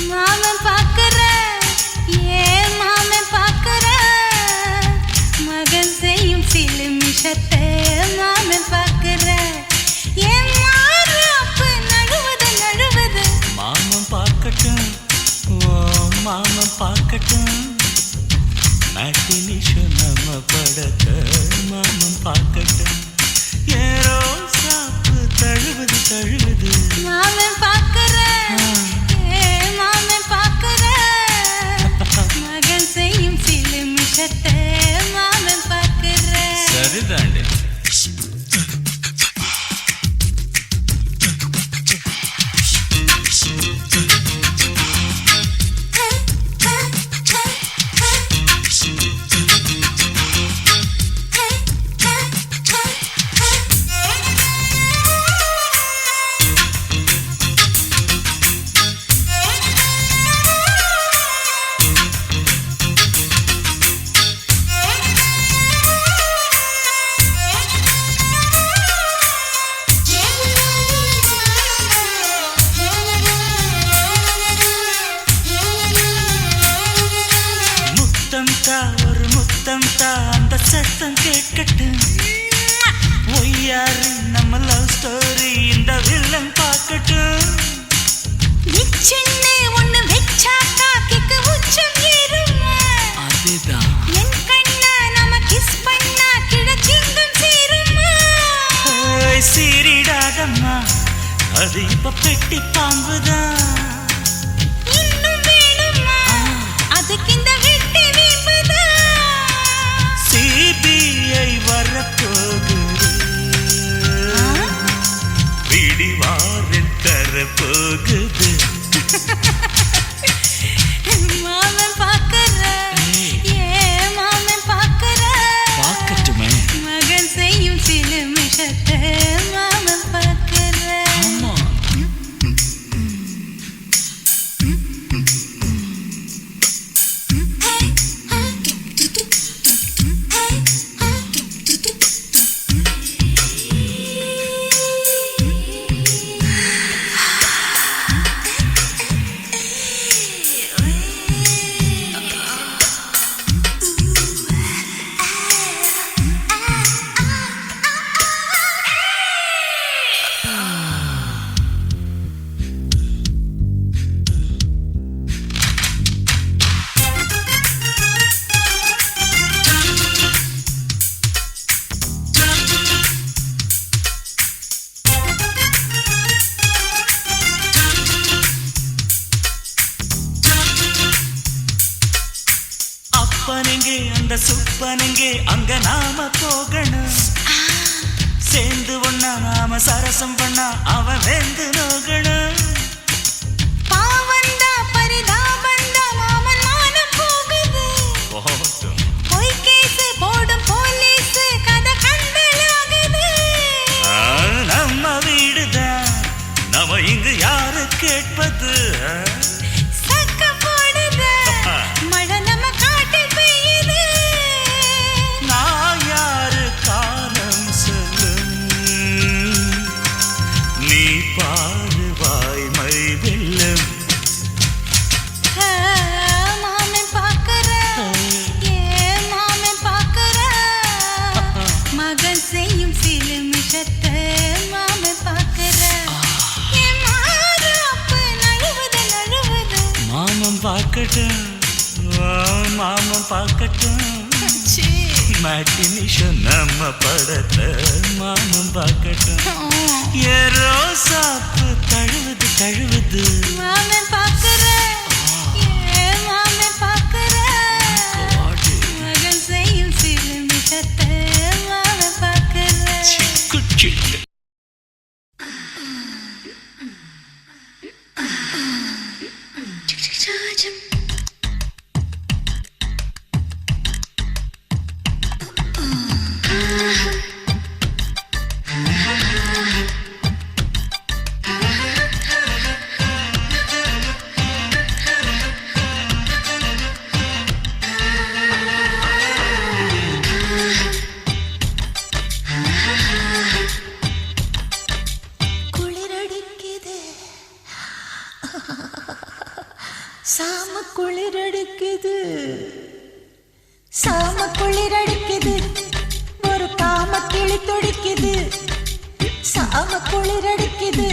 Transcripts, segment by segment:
மாமன் பாக்குற ஏ மாமன் பாக்க மேட்டினிஷோ நம்ம படத்த மாமன் பார்க்கட்டும். ஏரோ சாப்பு தழுவுது தழுவுது மாமன் பார்க்கற மாமன் பார்க்கற மகன் செய்யும் சிலுமிஷத்தை மாமன் பார்க்கற. சரிதாண்டி. ஒரு முத்தம் தா அந்த சத்தம் கேட்கட்டும். ஒய்யாரு நம்ம லவ் ஸ்டோரி இந்த வில்லன் பார்க்கட்டும். நிச்சயமே ஒண்ணு வெச்சாக்கா கிக்கு உச்சம் ஏறுமா. அதுதான் என் கண்ணா நாம கிஸ் பண்ணா கிடச்சிங்கம் சேருமா. சீரிடாதம்மா அது இப்ப பெட்டி பாம்புதான். இன்னும் வேணுமா அதுக்கு இந்த வெட்டி வீம்புதான். சிபிஐ வரப்போகுது பிடிவாரன் தரப்போகுது. மாமன் பார்க்கற மாமன் பார்க்கற பார்க்கட்டுமே மகன் செய்யும் சிலுமிஷத்தை மாமன் பார்க்கற. அப்பனெங்கே அந்த சுப்பனெங்கே அங்க நாம போகணும். சேர்ந்து ஒண்ணா நாம சரசம் பண்ணா அவன் வெந்து நோகணும். பாவந்தா பரிதாபந்தா மாமன் மானம் போகுது. பொய் கேஸ் போடும் போலீஸ் கதை கண்டலாகுது. நம்ம வீடுதான் நம்ம இங்கு யாரு கேட்பது. சக்க போடுது மழை நம்ம காட்டில் பெய்யுது. நான் யாரு காலம் சொல்லும் நீ பாரு வாய்மை வெல்லும். மாமன் பார்க்கற மாமன் பார்க்கற மகன் செய்யும் சிலுமிஷத்தை மாமன் பார்க்கற. மாமன் பார்க்கட்டும் மாமன் பார்க்கட்டும். மேட்டினிஷோ நம்ம படத்தை மாமன் பார்க்கட்டும். ஏரோ சாப்பு தழுவுது தழுவுது மாமன் பார்க்கற மாமன் பார்க்கற மகன் செய்யும் சிலுமிஷத்தை மாமன் பார்க்கற. சிக்கு சிக்கு சாம குளிரடிக்குது சாம குளிரடிக்குது ஒரு காம கிளி துடிக்குது. சாம குளிரடிக்குது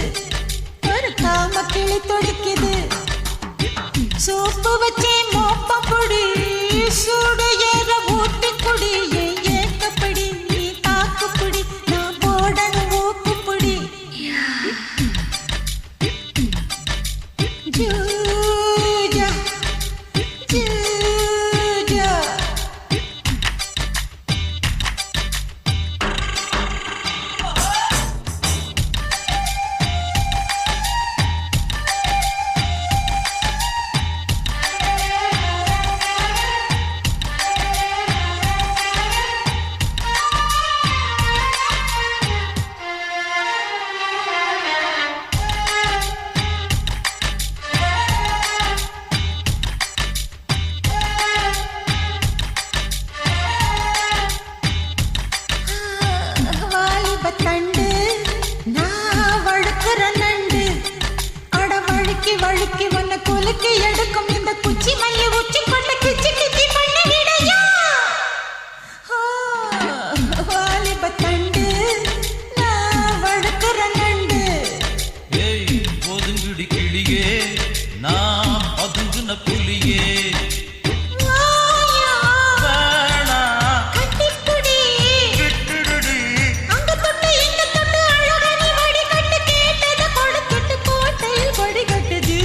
ஒரு காம கிளி துடிக்குது. சோப்பு வச்சே மோப்பம் பொடி சூடு குலுக்கி எடுக்கும் இந்த குச்சி மல்லி உச்சி கொண்ட கிச்சி கிச்சி பண்ண விடையா வாலிப தண்டு நான் வழுக்கிற நண்டு ஏய் ஒதுங்குடி கிளியே நான் பதுங்குன புலியே வாயா வேணா கட்டிப்புடி விட்டுடுடி அங்க தொட்டு இங்க தொட்டு அழகா நீ வடிகட்டு கேட்டத கொடுத்துட்டு கோட்டையில் வடிகட்டுது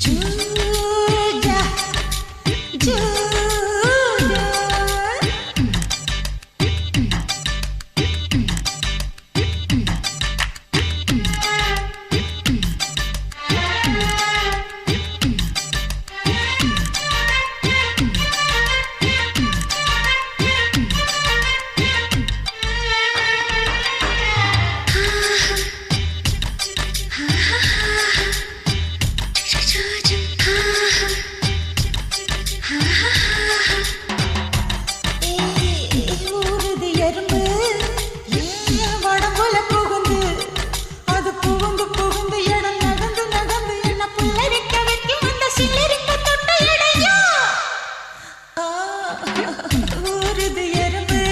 ஜூஜா ஜூஜா ஊருது எறும்பு ஏன் வடம்புல புகுந்து அது புகுந்து புகுந்து இடம் நடந்து நடந்து என்ன புல்லரிக்க வைக்கும் அந்த சில்லரிக்க தொட்ட இடையா ஊருது எறும்பு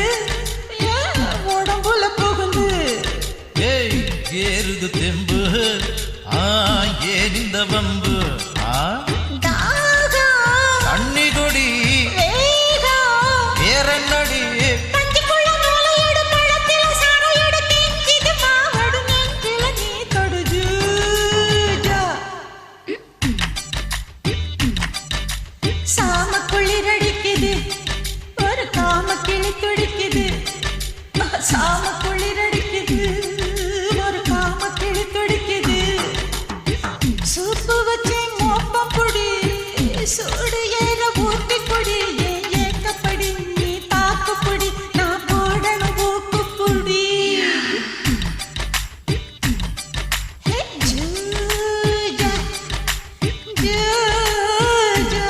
ஏன் உடம்புல புகுந்து ஏய் ஏறுது தெம்பு ஏன் இந்த வம்பு தாகம் தண்ணி கொடி வேகம் ஏறன்னடி பஞ்சுக்குள்ள மூளையோடு பழத்தில சாணையோடு கெஞ்சிது மாவடு நெஞ்சில நீ தொடுது சாம குளிரடிக்குது ஒரு காம கிளி துடிக்குது சாம குளிரடிக்குது ஒரு காம கிளி துடிக்குது சூப்பு வச்சு மோப்பம் புடி சூடு ஏற ஊத்தி புடி ஏக்கப்படி நீ தாக்கு புடி நான் போடணும் ஊக்கு புடி ஹே ஜூஜா ஜூஜா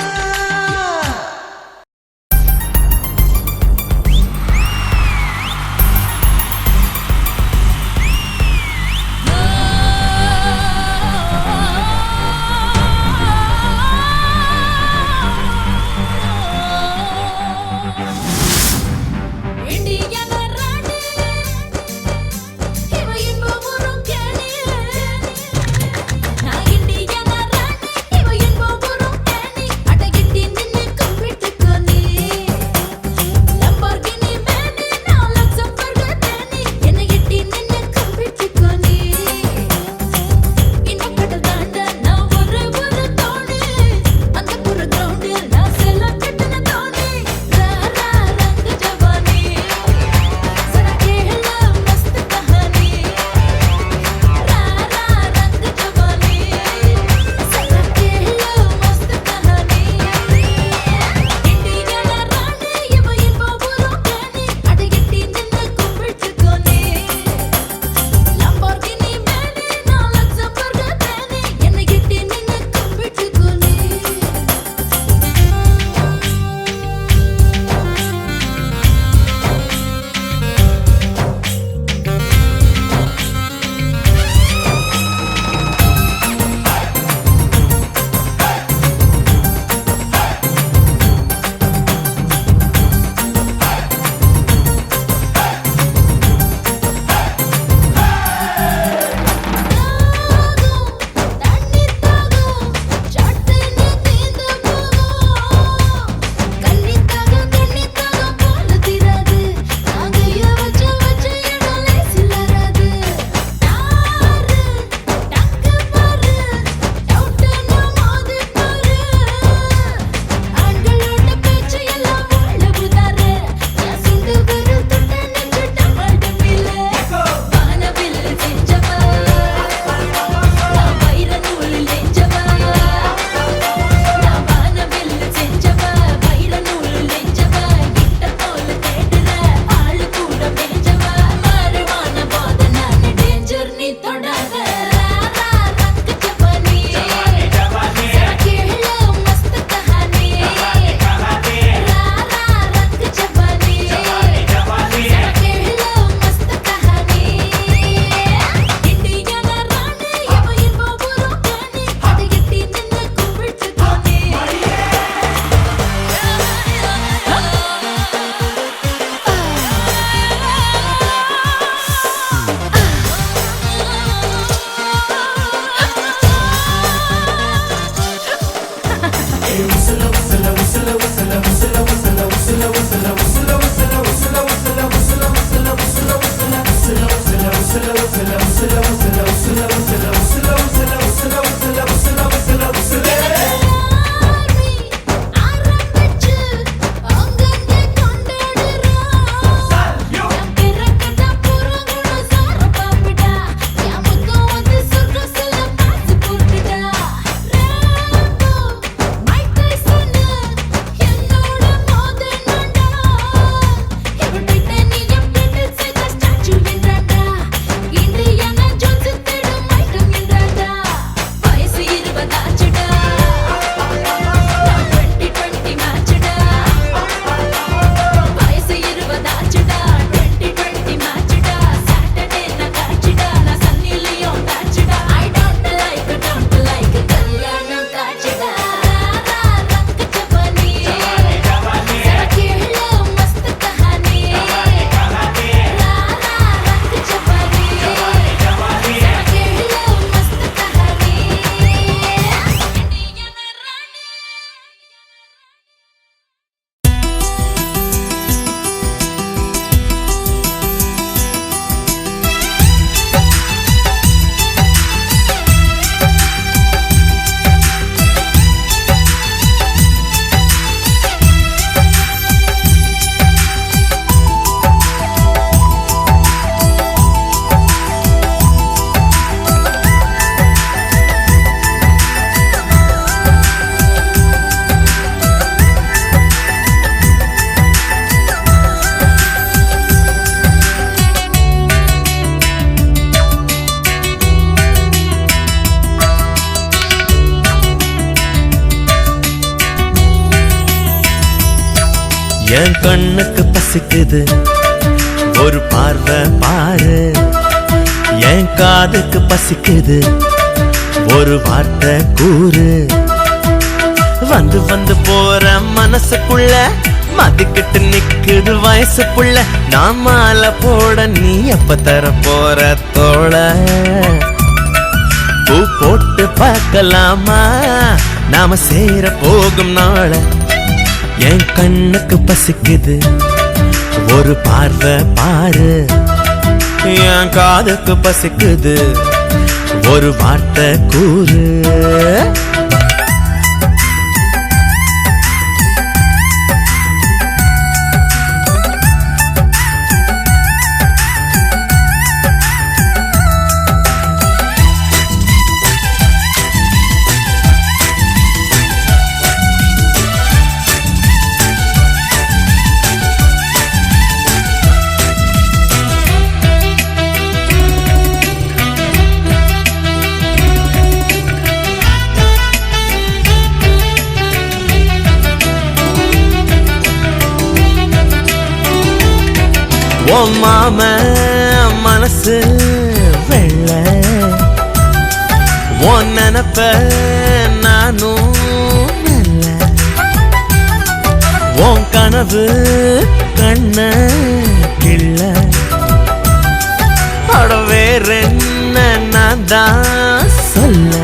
என் கண்ணுக்கு பசிக்குது ஒரு பார்வை பாரு, என் காதுக்கு பசிக்குது ஒரு வார்த்தை கூறு. வந்து வந்து போற மனசுக்குள்ள மதிக்கிட்டு நிக்குது வயசு புள்ள. நான் மாலை போட நீ எப்ப தர போற தோள? பூ போட்டு பார்க்கலாமா நாம சேர போகும் நாள? என் கண்ணுக்கு பசிக்குது ஒரு பார்வை பாரு, என் காதுக்கு பசிக்குது ஒரு வார்த்தை கூறு. ஓ மாம மனசு வெள்ள, ஓ நினப்ப நானும் நல்ல, ஓ கனவு கண்ண கிள்ள. அட வேற என்ன நான் தான் சொல்ல?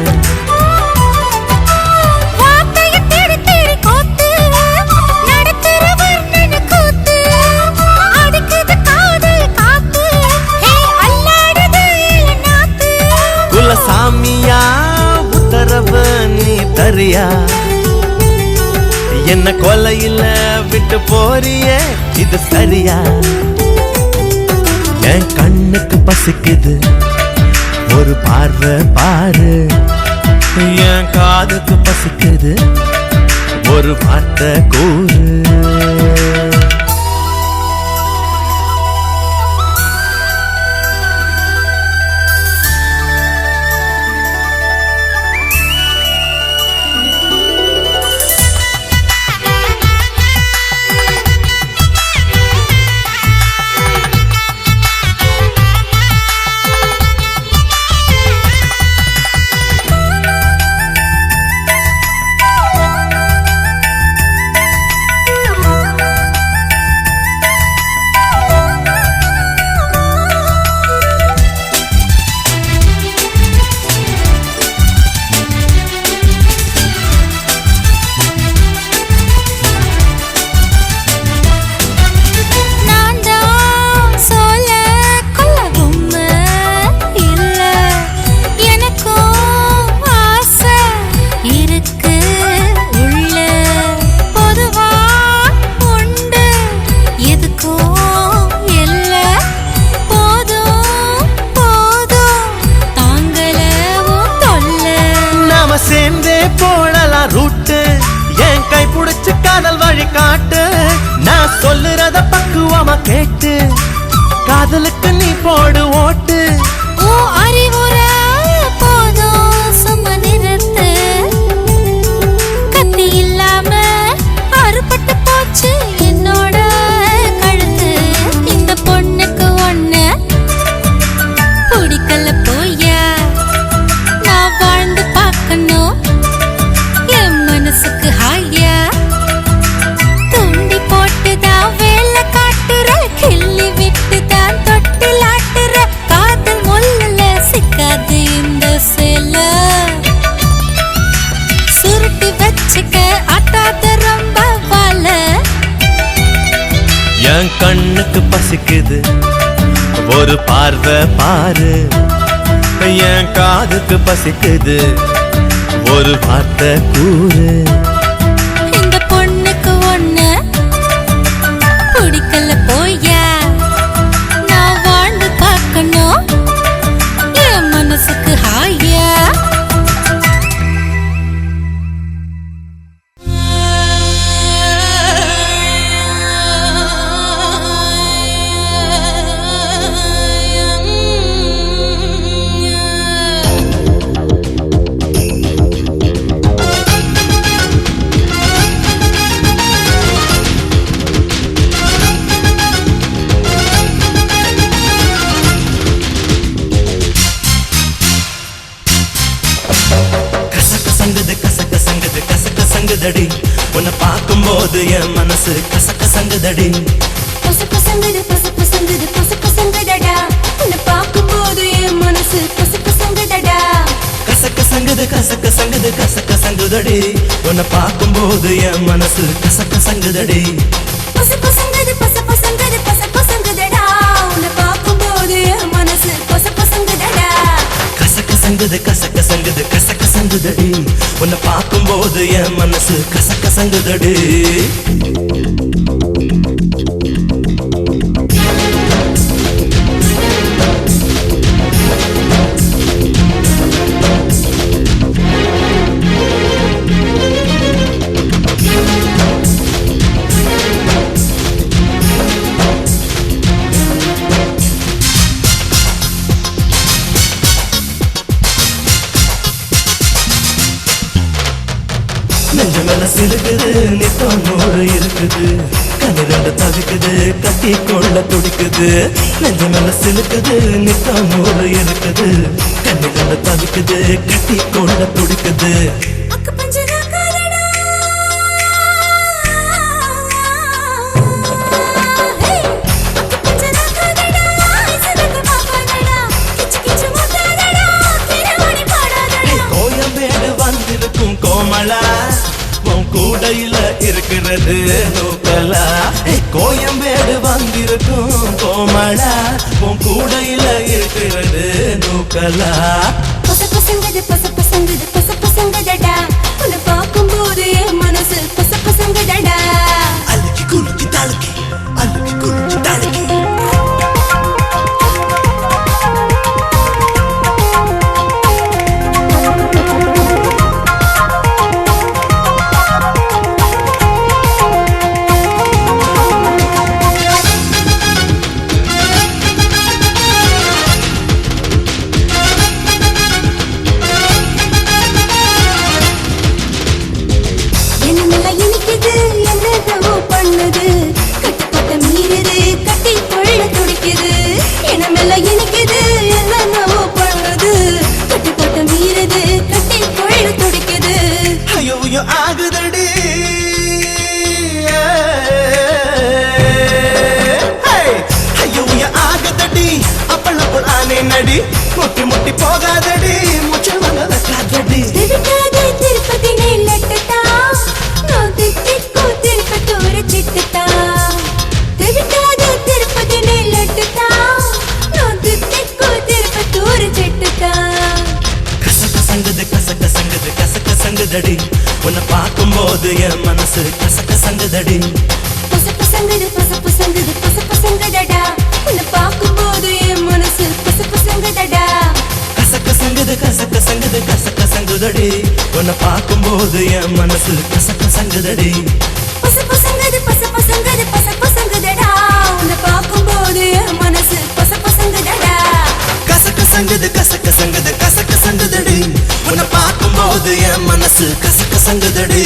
சாமியா உத்தரவு நீ தரியா? என்ன கொலையில விட்டு போறியே இது சரியா? என் கண்ணுக்கு பசிக்குது ஒரு பார்வை பாரு, என் காதுக்கு பசிக்குது ஒரு வார்த்தை கூறு. காதலுக்கு நீ போடு ஓட்டு. ஓ அறிவுரை போதும் சும்மா நிறுத்து. கத்தி இல்லாம அறுபட்டு போச்சு என்னோட கழுத்து. இந்த பொண்ணுக்கு ஒண்ணு பிடிக்கல போயா, நான் வாழ்ந்து பார்க்கணும் என் மனசுக்கு ஹாயா. துண்டி போட்டுதான் வேலை காட்டுற, கிள்ளி விட்டுதான் தொட்டிலாட்டுற. காதல் முள்ளுல சிக்காது இந்த சேல, சுருட்டி வச்சுக்க ஆட்டாத ரொம்ப வாழ. என் கண்ணுக்கு பசிக்குது ஒரு பார்வை பாரு, என் காதுக்கு பசிக்குது ஒரு வார்த்தை கூறு. இந்த பொண்ணுக்கு ஒண்ணு பிடிக்கல போயா, நான் வாழ்ந்து பார்க்கணும் என் மனசுக்கு ஹாயா. கசங்கதடி உன்னை பார்க்கும்போது என் மனசு கசங்கதடி. கசகசங்குது கசகசங்குது கசகசங்குதடா, உன்னை பார்க்கும்போது என் மனசு கசகசங்குதடா. கசங்கது கசங்கதடி உன்னை பார்க்கும்போது என் மனசு கசங்கதடி. பசபசங்குது பசபசங்குது பசபசங்குதடா, உன்னை பார்க்கும்போது என் மனசு பசபசங்குதடா. கசங்கதடி உன்னை பார்க்கும்போது என் மனசு கசங்கதடி. நெஞ்ச மேல சிலுக்குது நித்தம் நூறு இருக்குது, கண்ணு ரெண்டு தவிக்குது கட்டி கொள்ள துடிக்குது. நெஞ்ச மேல சிலுக்குது நித்தம் நூறு இருக்குது, கண்ணு ரெண்டு தவிக்குது கட்டி கொள்ள துடிக்குது. அக்கு பஞ்சரா காலடா, ஹே அக்கு பஞ்சரா காலடா, இசனக்கு பாப்பாடா, கிச்சு கிச்சு முட்டாடா, கிரவாணி பாடாடா. கோயம்பேடு வந்திருக்கும் கோமளா, உன் கூடையில இருக்கிறது நூக்கலா. கோயம்பேடு வந்திருக்கும் கோமளா, உன் கூடையில இருக்கிறது நூக்கலா. பசபசங்குது பசபசங்குது பசபசங்குதடா, உன்னை பார்க்கும்போது என் மனசு பசபசங்குதடா. அழுக்கி குலுக்கி தழுக்கி அழுக்கி குலுக்கி தழுக்கி. என்னமெல்லாம் இனிக்குது என்னதோ பண்ணுது, கட்டுப்பாட்ட மீறுது கட்டி கொள்ள துடிக்குது. என்னமெல்லாம் இனிக்குது என்னவோ பண்ணுது, கட்டுப்பாட்ட மீறுது கட்டி கொள்ள துடிக்குது. ஐயோ ஆகுதடி ஐயோ ஆகுதடி அப்பள புறானே நடி, முட்டி முட்டி போகாதடி முச்சல் வாங்க வைக்காதடி. திருட்டாதே திருப்பதி நெல்லட்டா, நான் திட்டிக்கோ திருப்பத்தூர சிட்டுட்டா. திருட்டாதே திருப்பதி நெல்லட்டா, நான் திட்டிக்கோ திருப்பத்தூர சிட்டுட்டா. கசங்கதடி உன்னை பார்க்கும்போது என் மனசு கசங்கதடி. பசபசங்குது பசபசங்குது பசபசங்குதடா, உன்னை பார்க்கும்போது என் மனசு பசபசங்குதடா. கசங்கதடி உன்னை பார்க்கும்போது என் மனசு கசங்கதடி. பசபசங்குது பசபசங்குது பசபசங்குதடா, உன்னை பார்க்கும்போது என் மனசு கசங்குது கசங்குது கசங்குதடி உன்னை பார்க்கும்போது என் மனசு கசங்குதடி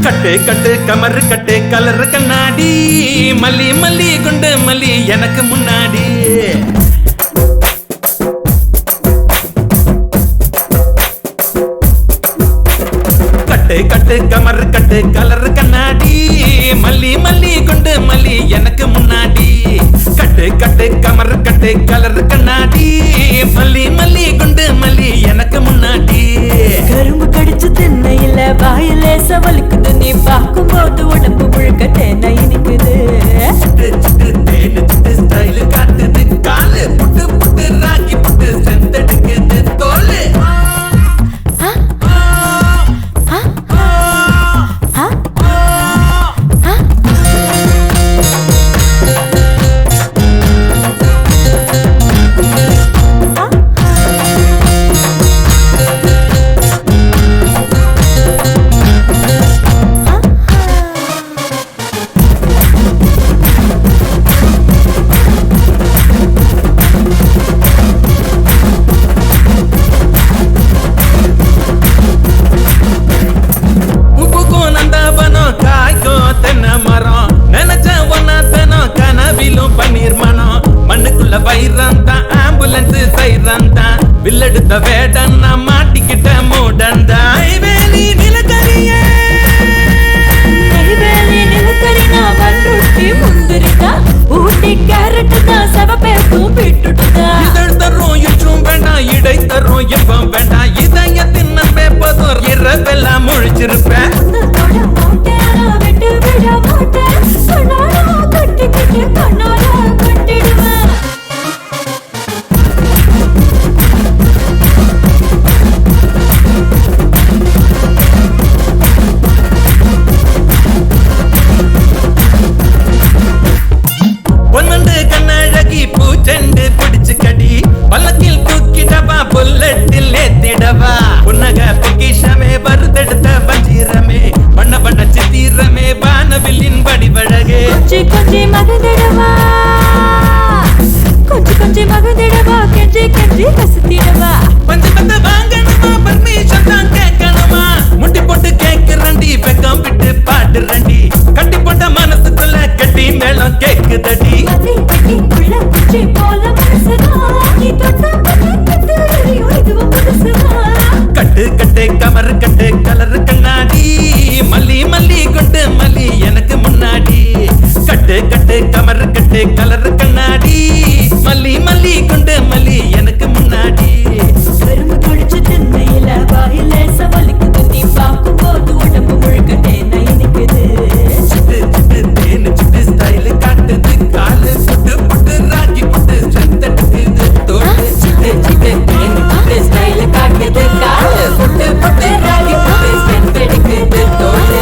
கட்டு கட்டு கமரு கட்டு கலர் கண்ணாடி மல்லி மல்லி குண்டு மல்லி எனக்கு முன்னாடி கட்டு கட்டு கமரு கட்டு கலர் கண்ணாடி மல்லி மல்லி குண்டு மல்லி எனக்கு முன்னாடி கட்டு கட்டு கமரு கட்டு கலர் கண்ணாடி மல்லி மல்லி குண்டு மல்லி எனக்கு முன்னாடி கரும்பு கடிச்சு திண்ணையில வாயில சவலுக்குது நீ பார்க்கும்போது உடம்பு முழுக்க தேனை இனிக்குது ஸ்டைல் காட்டுது காலு புட்டு புட்டு ராக்கி புட்டு செந்தெடுக்குது தோலு வில்லெடுத்த வேடன்னா மாட்டிக்கிட்ட மூடந்தா வேலி நிலக்கரிய நான் வன்றுட்டி முந்திரிதா ஊட்டி கேரட்டு தான் சவப்பேக்கும் விட்டுட்டுதா இதழ் தரும் இற்றும் வேண்டாம் இடை தரும் எப்பம் வேண்டாம் இதயத்தின் பேப்பதோர் இரவெல்லாம் முழிச்சிருப்பேன் விட்டு விட மாட்டேன் கட்டிக்கிட்டு கண்ணால கட்டிடுவேன் பூச்செண்டு பிடிச்சு கடி பல்லக்கில் தூக்கிடவா புல்லட்டில் ஏத்திடவா புன்னக பொக்கிஷமே வருதெடுத்த வஞ்சிரமே வண்ண வண்ண சித்திரமே வானவில்லின் வடிவழகே கொஞ்சி மகந்திடவா கொஞ்சி மகந்திடவா கெஞ்சி கசத்திடவா பஞ்சு பத்த வாங்கணுமா பர்மிஷன் தான் கேட்கணுமா முட்டி போட்டு கேக்குறண்டி வெக்கம் விட்டு பாடுறண்டி கட்டி போட்ட மனசுக்குள்ள கட்டி மேளம் கேக்குதடி கட்டு கட்டு கமரு கட்டு கலர் கண்ணாடி மல்லி மல்லி கொண்டு மல்லி எனக்கு முன்னாடி கட்டு கட்டு கமரு கட்டு கலர் கண்ணாடி மல்லி மல்லி கொண்டு மல்லி எனக்கு முன்னாடி கரும்பு குடிச்சு திண்ணையில வாயில சவலிக்குது நீ பார்க்கும்போது உடம்பு முழுக்க தேனை இனிக்குது தேனு சிட்டு ஸ்டைல் காட்டுது காலு புட்டு புட்டு ராக்கி புட்டு செந்தெடுக்குது தோடு சிட்டு தேனு சிட்டு ஸ்டைல் காட்டுது காலு புட்டு புட்டு ராக்கி புட்டு செந்தெடுக்குது தோடு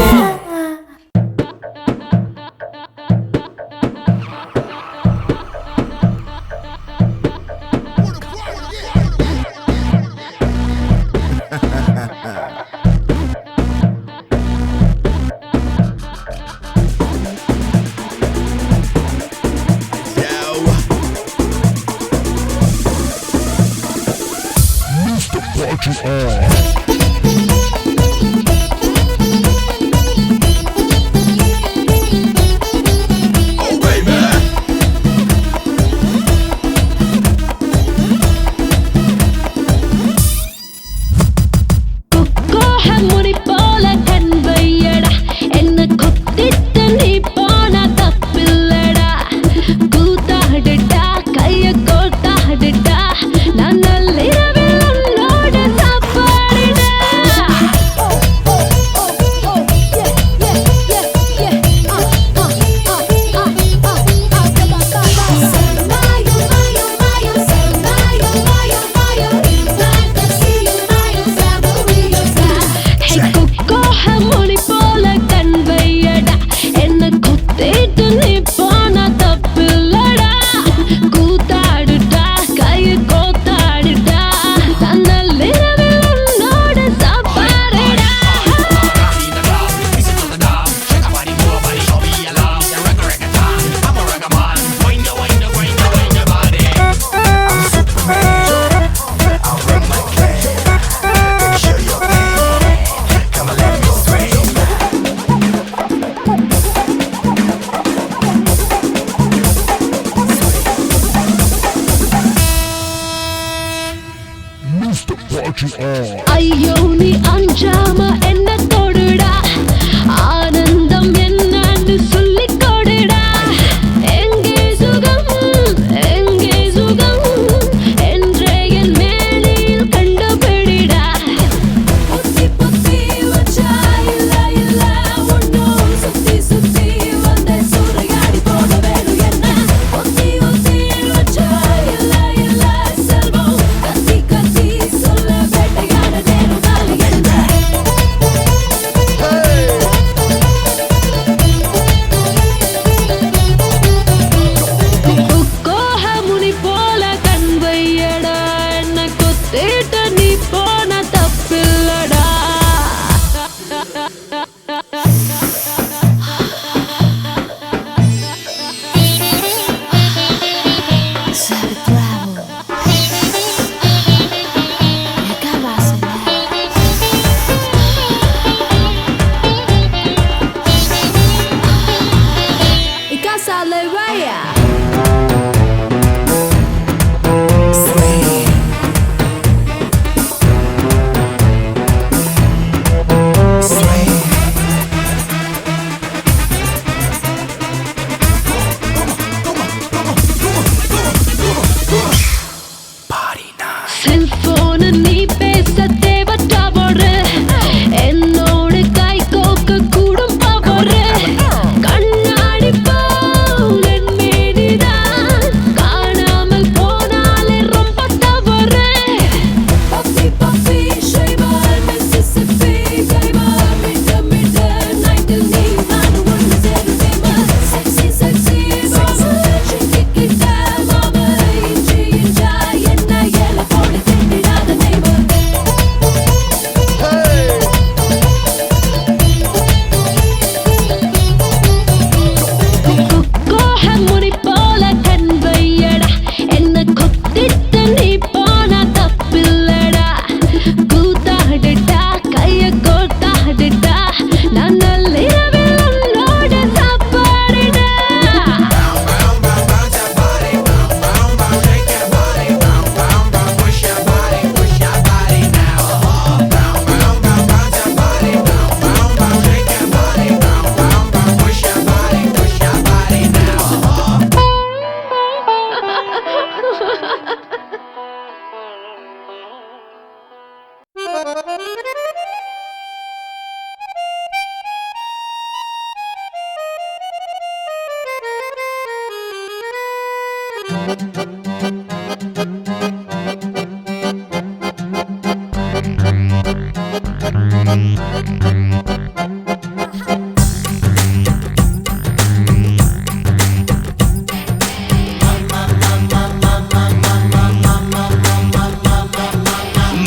கைய கோத்தாடுடா நான் நள்ளிரவில் உன்னோட சாப்பாடு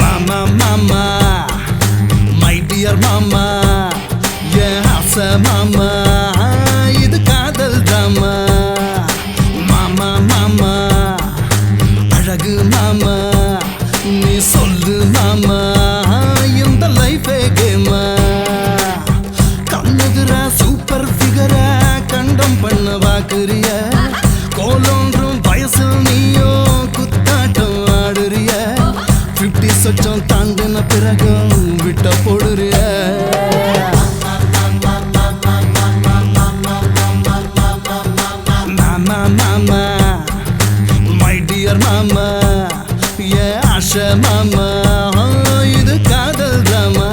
மாமா மாமா மை டியர் மாமா என் ஆசை மாமா இது காதல் டிராமா மாமா மாமா அழகு மாமா நீ சொல்லு மாமா இந்த லைஃபே கேமா கண்ணுதுரா சூப்பர் ஃபிகரா கண்டம் பண்ண வாக்குறிய கோலொன்றும் வயசில் நீயோ குத்தாட்டம் ஆடுறிய 50 சொச்சம் தாண்டின பிறகும் விட்ட போடுறிய மாமா மாமா மை டியர் மாமா ஏ ஆஷா மாமா இது காதல் டிராமா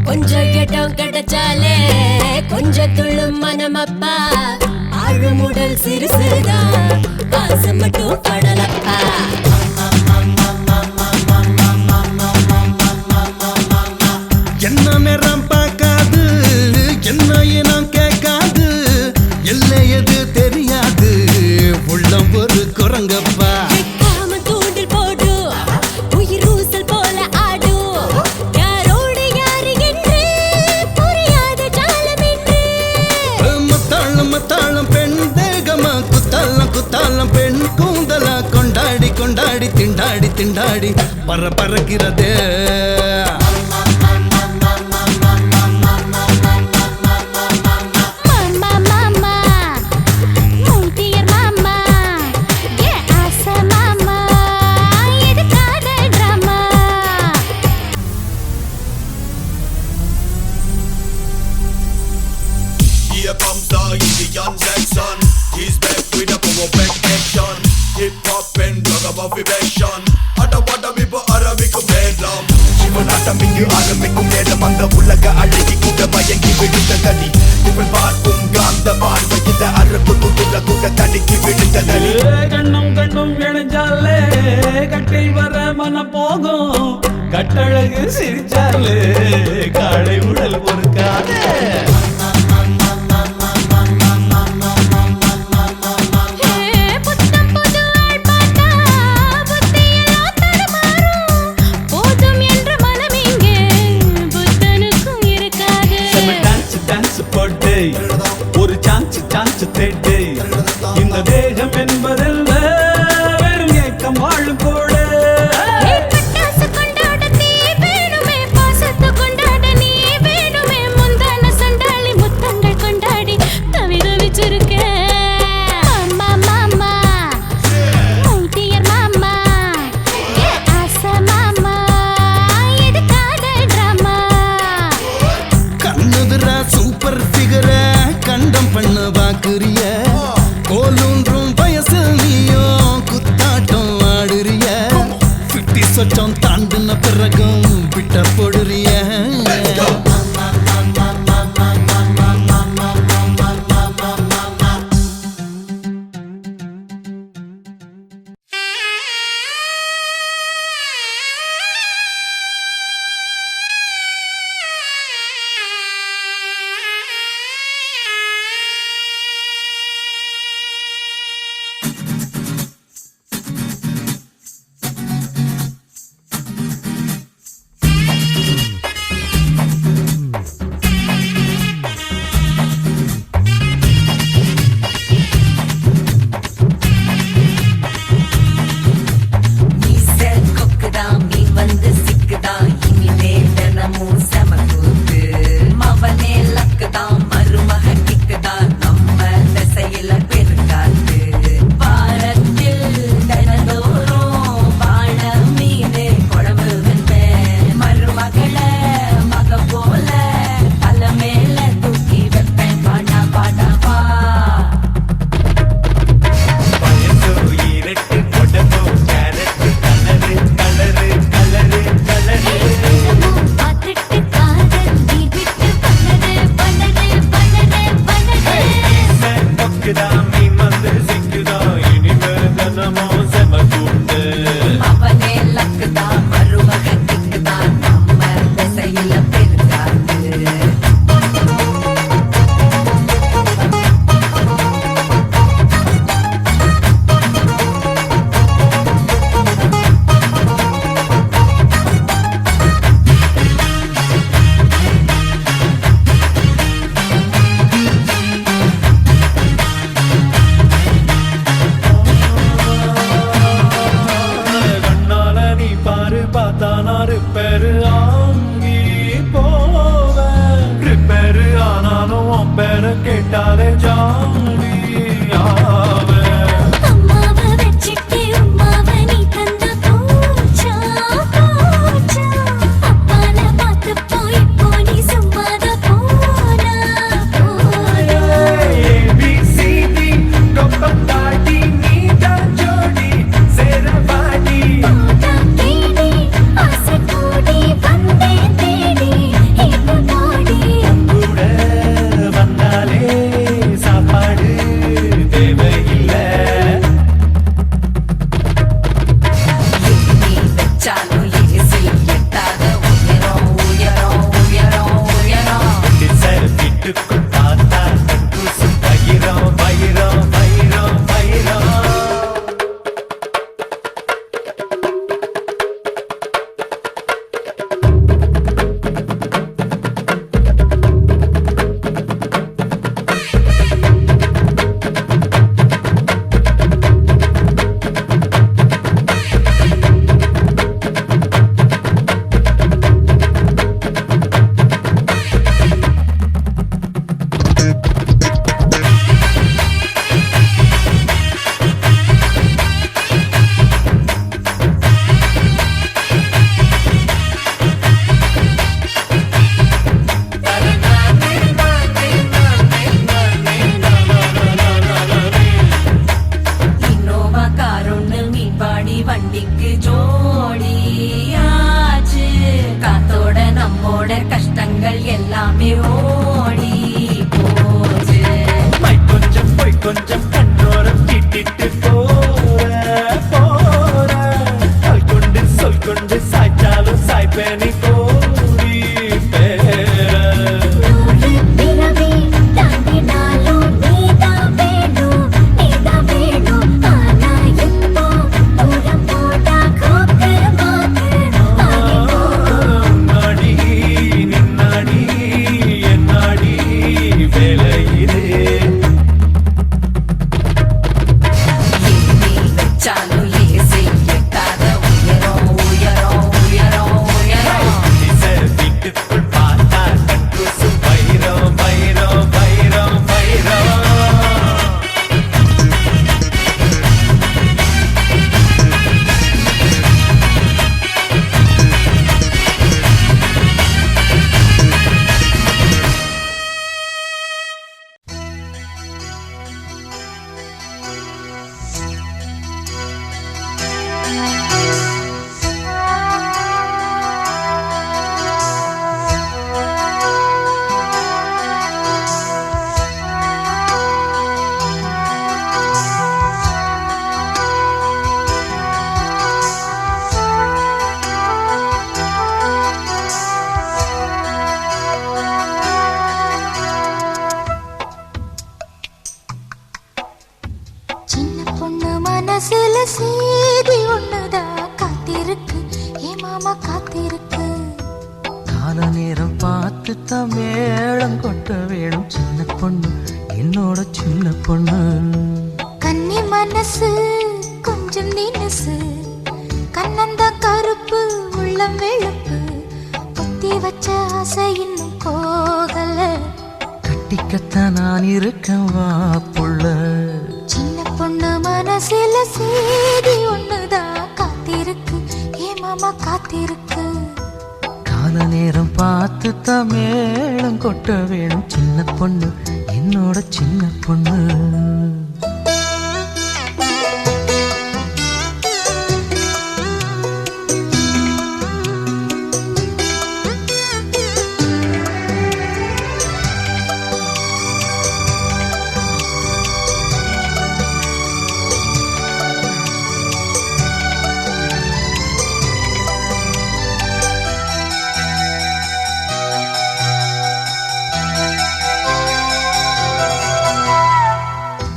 கொஞ்சம் இடம் கிடைச்சாலே கொஞ்சம் துள்ளும் மனமப்பா ஆழுமுடல் சிறு சிறுதான் ஆசை மட்டும் கடலப்பா என்ன நேரம் பார்க்காது என்ன இனம் கேட்காது எல்லை எது தெரியாது உள்ளம் ஒரு குரங்கப்பா காம தூண்டில் போடு உயிர் ஊசல் போல ஆடு யாரோடு யாரு என்று புரியாத ஜாலம் என்று மத்தாளம் மத்தாளம் பெண் தேகமா குத்தாளம் குத்தாளம் பெண் கூந்தலா கொண்டாடி கொண்டாடி திண்டாடி திண்டாடி பறக்கிறதே மாமா மாமா மை டியர் மாமா ஏ ஆசை மாமா இது காதல் drama Here comes the Indian section. He's back with a power back action. Hip hop and drug of vibration. Adavada vipa arabic bedlam. சிவநாட்டமிங்கு ஆரம்பிக்கும் நேரம் அந்த உலக அழகி கூட மயங்கி விழுந்ததடி இவள் பார்க்கும் காந்த பார்வையில் அரபு குதிர கூட தடுக்கி விழுந்ததடி கண்ணும் கண்ணும் இணைஞ்சாலே கட்டை வர மன போகும் கட்டழகு சிரிச்சாலே காளை உடல் பொறுக்காதே புத்தம் புது ஆள் பார்த்தா புத்தியெல்லாம் தடுமாறும் போதும் என்ற மனம் இங்கே புத்தனுக்கும் இருக்காது டான்ஸ் டான்ஸ் போட்டு ஒரு சான்ஸ் சான்ஸ் தேட்டு இந்த தேகம் என்பதல்ல வெறும் ஏக்கம் வாழும் கூட பட்டாசு கொண்டாட தீ வேணுமே பாசத்தை கொண்டாட நீ வேணுமே முந்தான சண்டாளி முத்தங்கள் கொண்டாடி தவி தவிச்சிருக்கேன் மாமா மாமா மை டியர் மாமா ஏ ஆசை மாமா இது காதல் டிராமா கண்ணுதுரா சூப்பர் ஃபிகர கண்டம் பண்ண வாக்குறிய கோலூன்றும் வயசு நீயோ குத்தாட்டம் ஆடுறிய 50 சொச்சம் தாண்டின பிறகும் விட்ட போடுறிய கொஞ்சம் கண்ணோரம் தீட்டிட்டு போற சொல் கொண்டு சாய்ச்சாலும் சாய்ப்பேனி கோரி பேர பிறவி தாண்டினாலும் நீதான் வேணும் ஆனா இப்போ தூரம் போட்டா கூப்பிட்டு நாடி நின்னாடி என்னாடி வேலையிலே வீட்டுக்குள் பார்த்தா கண்கூசு வைரம் வைரம் வைரம் வைரம் சின்ன பொண்ணு மனசுல சேதி ஒண்ணுதான் காத்திருக்கு ஏ மாமா காத்திருக்கு கால நேரம் பார்த்து தான் மேளம் கொட்ட வேணும் சின்ன பொண்ணு என்னோட சின்ன பொண்ணு கன்னி மனசு கொஞ்சம் தினசு கண்ணந்த கருப்பு உள்ளம் வெளுப்பு புத்தி வச்ச ஆசை இன்னும் போகல கட்டிக்கத்தான் நான் இருக்கேன் வா புள்ள சின்ன பொண்ணு மனசுல சேதி ஒண்ணுதான் காத்திருக்கு ஏ மாமா காத்திருக்கு கால நேரம் பார்த்து தான் மேளம் கொட்ட வேணும் சின்ன பொண்ணு என்னோட சின்ன பொண்ணு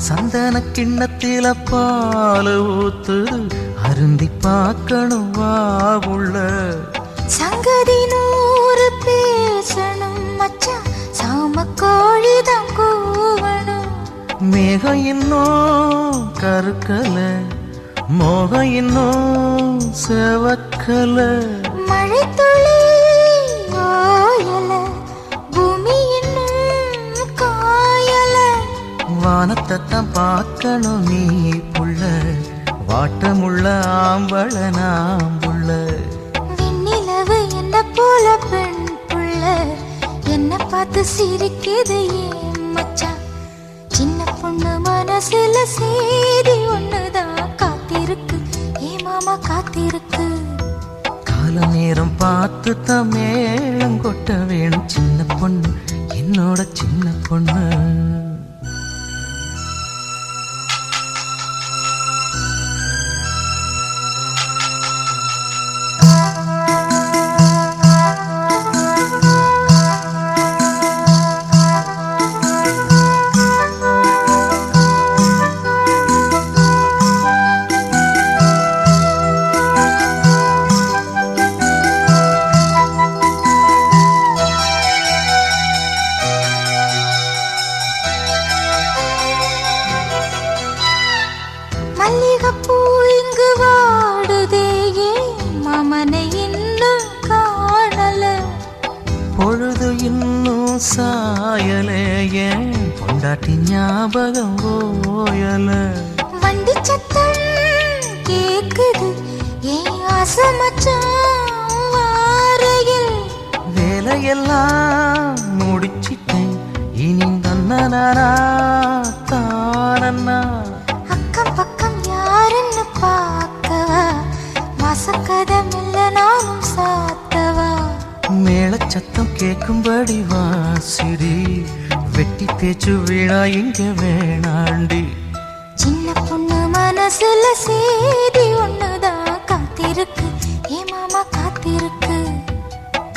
சந்தன கிண்ணத்தில பால் ஊத்துது அருந்தி பார்க்கணும் வா உள்ள சங்கதி நூறு பேசணும் மச்சான் சாம கோழிதான் கூவணும் மேகம் இன்னும் கருக்கல மோகம் இன்னும் செவக்கல மழை துளி ஓயல பூமி இன்னும் காயல வானத்தை தான் பார்க்கணும் நீ புள்ள வாட்டமுள்ள ஆம்பள நாம் புள்ள விண்ணிலவு என்ன போல பெண் புள்ள என்ன பார்த்து சிரிக்குது ஏன் மச்சான் சின்ன பொண்ணு மனசுல சேதி ஒண்ணுதான் காத்திருக்கு ஏ மாமா காத்திருக்கு கால நேரம் பார்த்து தான் மேளம் கொட்ட வேணும் சின்ன பொண்ணு என்னோட சின்ன பொண்ணு மல்லிகைப்பூ இங்கு வாடுதே ஏன் மாமனை இன்னும் காணல பொழுது இன்னும் சாயலே ஏன் பொண்டாட்டி ஞாபகம் ஓயல வண்டி சத்தம் கேக்குது ஏன் ஆசை மச்சான் வாரையில் வேலையெல்லாம் முடிச்சிட்டேன் இனி தன்னனா தானண்ணா அக்கம் பக்கம் யாருன்னு பார்க்கவா வாசக்கதை மெல்ல நானும் சாத்தவா மேளச்சத்தம் கேட்கும்படி வாசிடி வெட்டி கெட்டி பேச்சு வீணா இங்க வேணாண்டி. சின்ன பொண்ணு மனசுல சேதி ஒண்ணுதான் காத்திருக்கு, ஏ மாமா காத்திருக்கு.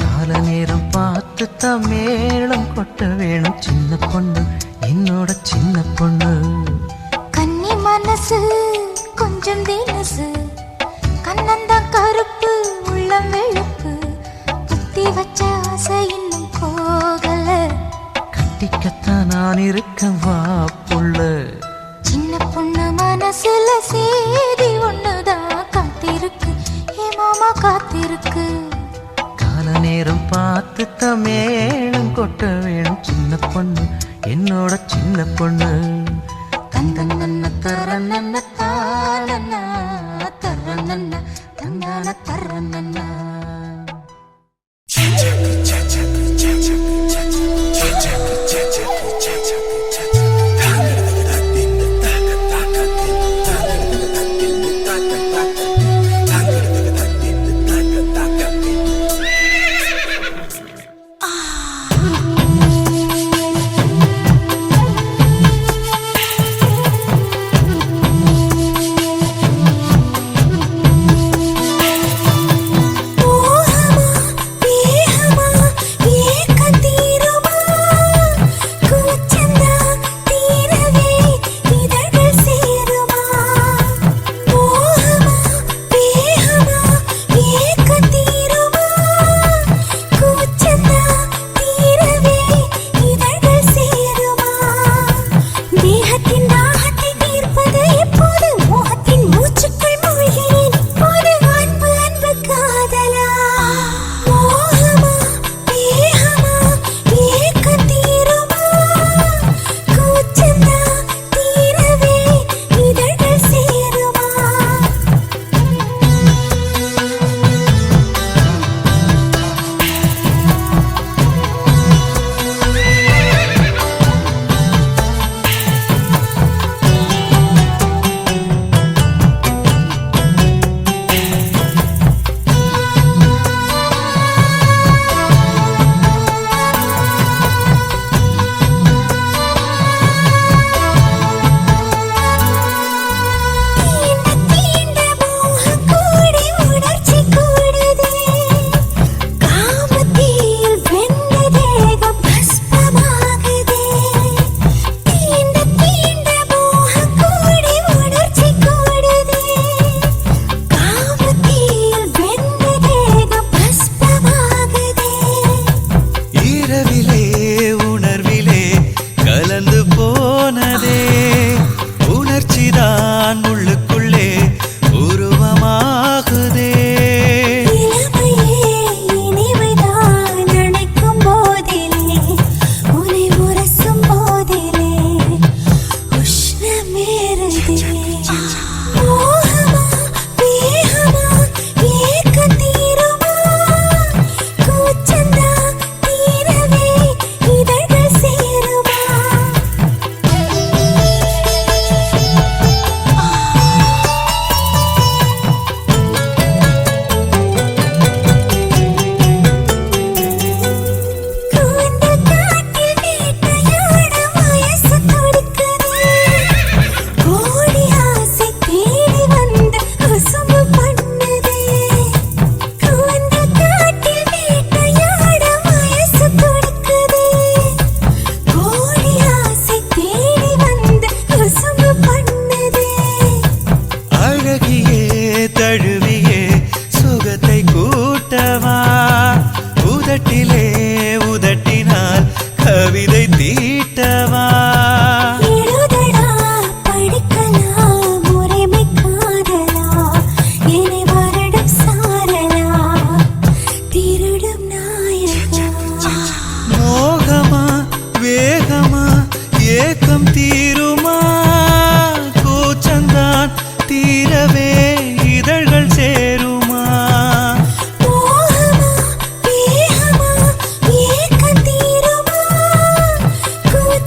கால நேரம் பார்த்து தான் மேளம் கொட்ட வேணும் சின்ன பொண்ணு, என்னோட சின்ன பொண்ணு. கன்னி மனசு கொஞ்சம் தினசு, கண்ணந்தான் கருப்பு உள்ளம் வெளுப்பு, புத்தி வச்ச ஆசை இன்னும் போகல. கட்டிக்கத்தான் நான் இருக்க வா புள்ள. சின்ன பொண்ணு மனசுல சேதி ஒண்ணுதான் காத்திருக்கு, ஏ மாமா காத்திருக்கு. கால நேரம் பார்த்து தான் மேளம் கொட்ட வேணும் சின்ன பொண்ணு, என்னோட சின்ன பொண்ணு. தந்தன் நன்ன தர நன்ன தாளன்னா தர நன்ன தந்தான தர நன்னா.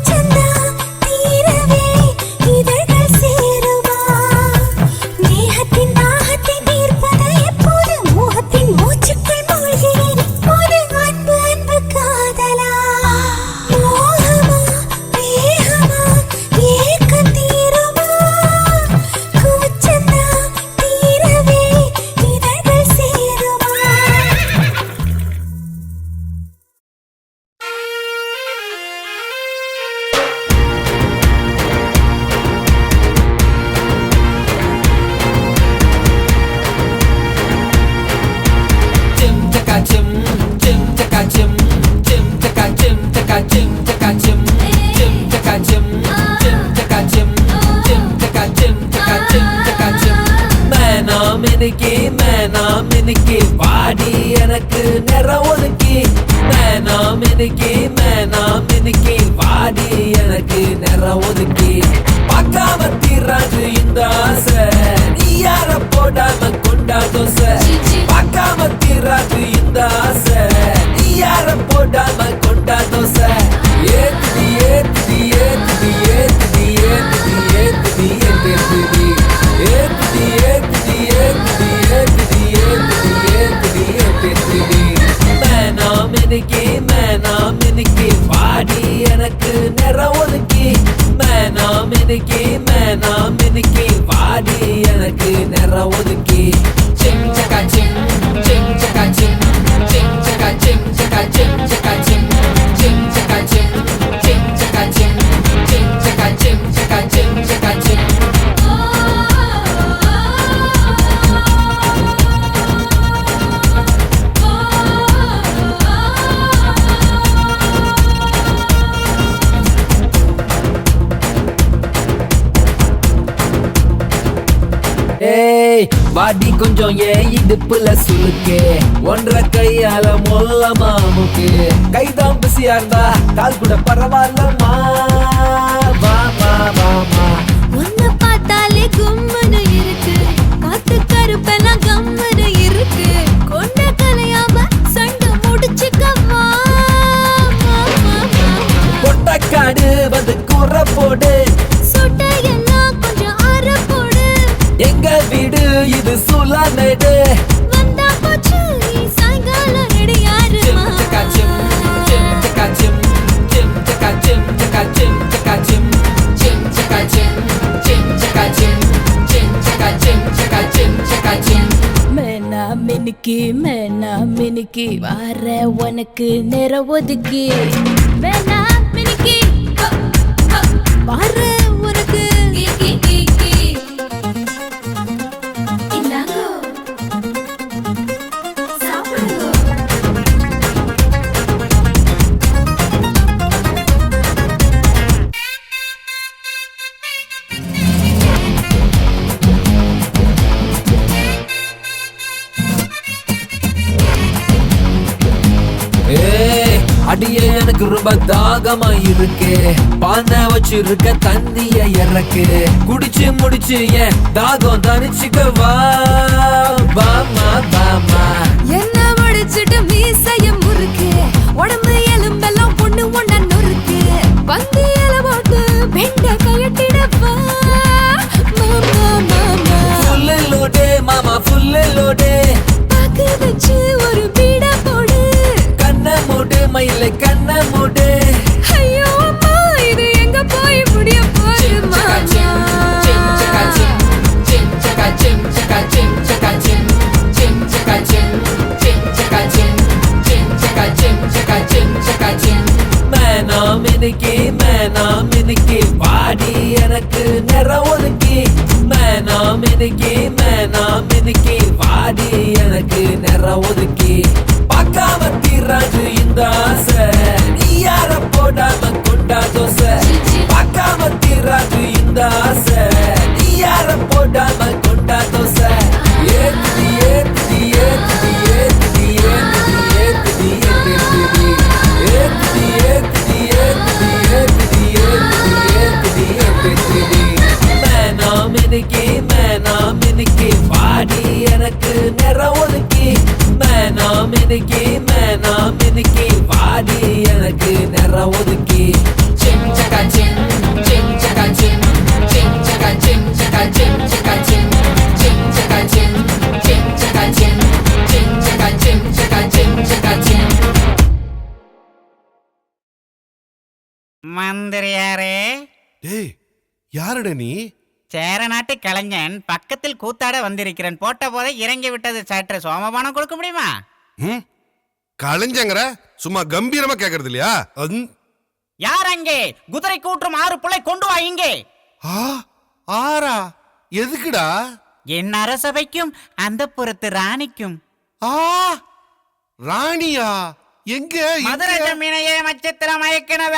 Chanda மினுக்கி மேனா மினுக்கி வாடி எனக்கு நிற ஒதுக்கி மேனா மினுக்கி வாடி எனக்கு நிற ஒதுக்கி பார்க்காம தீராது இந்த ஆசை நீ யார போடாம கொண்டா தோசை பார்க்காம தீராது இந்த ஆசை நீ யார போடாம கொண்டா தோசை ஏத்துடி ஏத்துடி ஏத்துடி ஏத்துடி ஏத்துடி ஏத்துடி ஏத்துடி ஏத்துடி ஏத்துடி ஏத்துடி ஏத்துடி ஏத்துடி ஏத்துடி ஏத்துடி மேனா மினுக்கி வாடி எனக்கு நிற ஒதுக்கி மேனா மினுக்கி வாடி எனக்கு நிற ஒதுக்கி சிம் சகா சிம் சிம் சகா சிம் சிம் சகா சிம் சகா சிம் சகா சிம் சிம் சகா சிம் சிம் சகா சிம் சிம் சகா சிம் சகா சிம் சகா சிம் வாடி கொஞ்சம் ஏன் இடுப்புல சுலுக்கு ஒன்றரை கையால மொல்லமா முக்கு கைதான் பிஸியா இருந்தா கால் கூட பரவாயில்லமா வாமா வாமா உன்னை பார்த்தாலே கும்முன்னு இருக்கு காத்து கருப்பெல்லாம் கம்முன்னு இருக்கு கொண்ட கலையாம சண்டை முடிச்சுக்கம்மா கொட்டக்காடு வந்து கூற போடு சொட்டையெல்லாம் கொஞ்சம் ஆற போடு எங்க வீடு இது சுலாமேடு வந்தா போச்சு நீ சாயங்காலம் ரெடி சிம் சகா சிம் சிம் சகா சிம் சிம் சகா சிம் சகா சிம் சகா சிம் சிம் சகா சிம் சிம் சகா சிம் சிம் சகா சிம் சகா சிம் சகா சிம் மேனா மினுக்கி வார உனக்கு நிற ஒதுக்கி வேணா மினிக்கி வார உனக்கு இந்தாங்கோ சாப்பிடுங்கோ அடியே எனக்கு ரொம்ப தாகமா இருக்கு பானை வச்சிருக்க தண்ணிய இறக்கு குடிச்சு முடிச்சு ஏன் தாகம் தனிச்சுக்கவா வாமா வாமா என்ன முடிச்சிட்டு மீசைய முறுக்கு உடம்பு எலும்பெல்லாம் பொண்ணு ஒண்ணா நொறுக்கு வந்து இல போட்டு பெண்ட கயட்டிடப்பா மாமா மாமா ஃபுல்லு லோடே மாமா ஃபுல்லு லோடே பாக்கு வச்சு ஒரு பீட போடு கண்ண மூடு மயிலை கண்ண மூடு ஐயோ அம்மா இது எங்க போய் முடிய போகுது மினுக்கி வாடி எனக்கு நிற ஒதுக்கி மேனா மினுக்கி வாடி எனக்கு நிற ஒதுக்கி பார்க்காம தீராது இந்த ஆசை நீ யார போடாம கொண்டா தோசை பார்க்காம தீராது இந்த ஆசை நீ யார போடாம கொண்டா தோசை ஏத்துடி ஏத்துடி ஏத்துடி ஏத்துடி ஏத்துடி ஏத்துடி ஏத்துடி ஏத்துடி ஏத்துடி ஏத்துடி ஏத்துடி ஏத்துடி ஏத்துடி மேனா மினுக்கி வாடி எனக்கு நிற ஒதுக்கி மேனா மினுக்கி வாடி எனக்கு நிற ஒதுக்கி சிம் சகா சிம் சிம் சகா சிம் சிம் சகா சிம் சகா சிம் சகா சிம் சிம் சகா சிம் சிம் சகா சிம் சிம் சகா சிம் சகா சிம் சகா சிம் மந்திரியாரே, டேய் யாருட நீ? சேரநாட்டு கலைஞன் பக்கத்தில் கூத்தாட வந்திருக்கிறேன். போட்ட போதை இறங்கி விட்டது. சற்று சோமபானம் கொடுக்க முடியுமா? கலைஞங்கிற சும்மா கம்பீரமா கேக்குறது இல்லையா? யார் அங்கே? குதிரை கூற்றும் 6 புள்ளை கொண்டு வா இங்கே. ஆறா? எதுக்குடா? என் அரசபைக்கும் அந்த புறத்து ராணிக்கும். ராணியா? எங்க? மதுரை ஜமீனையே மச்சத்திர மயக்கினவ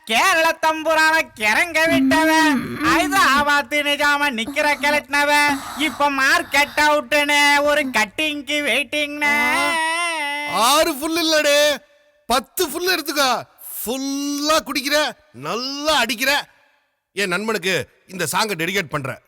கேரள தம்புரான கிறங்க விட்டவன் ஹைதராபாத் நிஜாம நிக்கிற கிளட்டினவன் இப்ப மார்க்கெட் அவுட்டுன்னு ஒரு கட்டிங்க்கு வெயிட்டிங்னு 6 ஃபுல் இல்லடே 10 ஃபுல் எடுத்துக்கோ. ஃபுல்லா குடிக்கிற, நல்லா அடிக்கிற. என் நண்பனுக்கு இந்த சாங்கை டெடிகேட் பண்ற.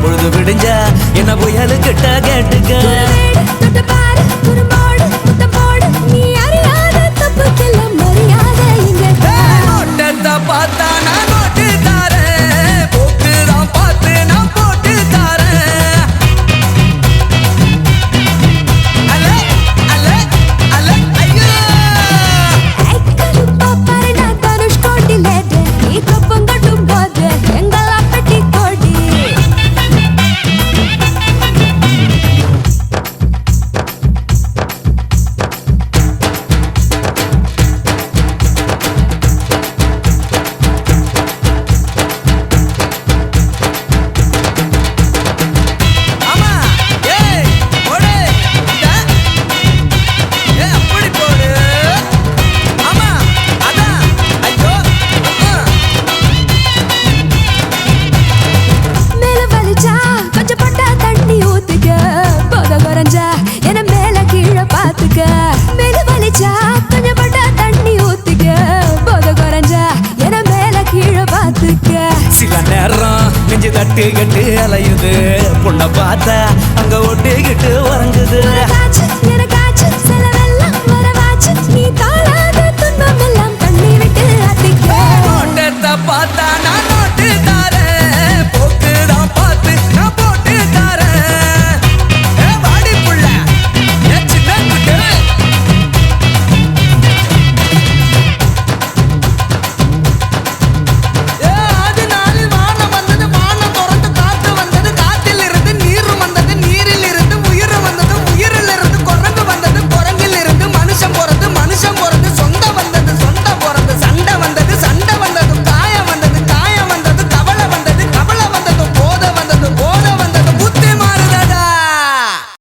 பொழுது விடிஞ்ச என்ன புயலு கிட்ட கேட்டுக்க. பார்த்தா நான் நோட்டு தாரேன், போட்டு தான் பார்த்து நான் போட்டு தாரேன். அல்ல அல்ல அல்ல ஐயோ சில நேரம் நெஞ்சு தட்டுக்கிட்டு அலையுது, பொண்ணை பார்த்தா அங்க ஒட்டிக்கிட்டு உறங்குது.